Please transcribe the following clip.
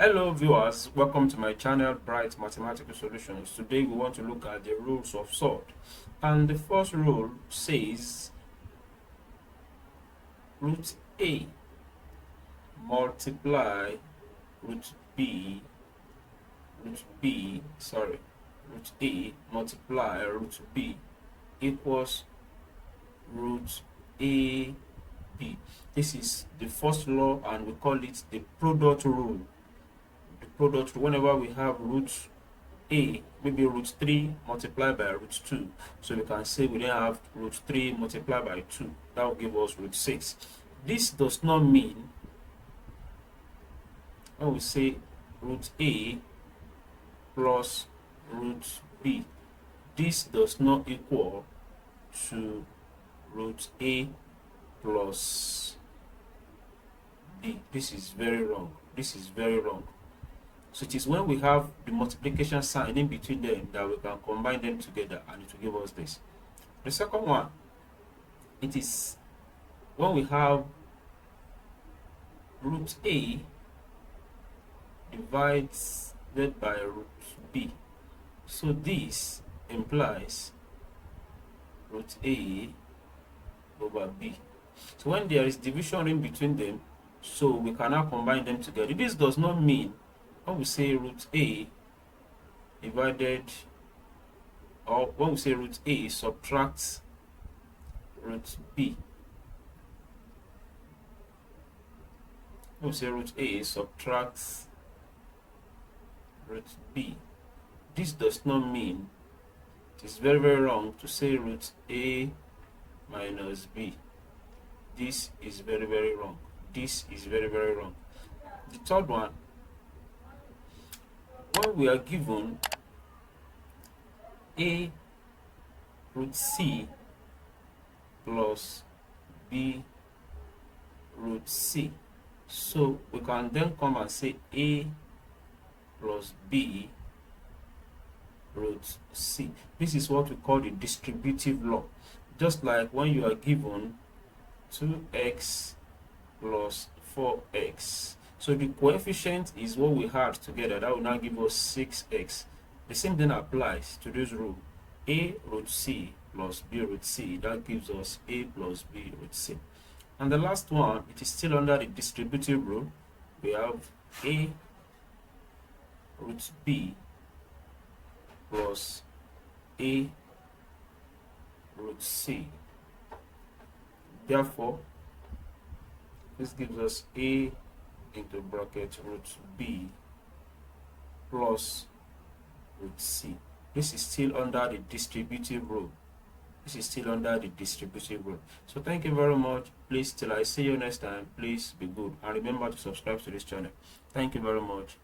Hello viewers, welcome to my channel Bright Mathematical Solutions. Today we want to look at the rules of sort. And the first rule says root A multiply root B, root A multiply root B equals root A B. This is the first law and we call it the product rule. The product, whenever we have root A, maybe root 3 multiplied by root 2. So we can say we then have root 3 multiplied by 2. That will give us root 6. This does not mean, when we say root A plus root B, this does not equal to root A plus B. This is very wrong. This is very wrong. So it is when we have the multiplication sign in between them that we can combine them together and it will give us this. The second one, it is when we have root A divided by root B. So this implies root A over B. So when there is division in between them, so we cannot combine them together. This does not mean when we say root A divided, or when we say root A subtracts root B, when we say root A subtracts root B, this does not mean, it is very, very wrong to say root A minus B. This is very, very wrong. This is very, very wrong. The third one, when we are given A root C plus B root C, so we can then come and say A plus B root C. This is what we call the distributive law. Just like when you are given 2x plus 4x, so the coefficient is what we had together. That will now give us 6x. The same thing applies to this rule. A root C plus B root C, that gives us A plus B root C. And the last one, it is still under the distributive rule. We have A root B plus A root C. Therefore, this gives us A into bracket root B plus root C. This is still under the distributive rule. This is still under the distributive rule. So thank you very much. Please, till I see you next time, please be good. And remember to subscribe to this channel. Thank you very much.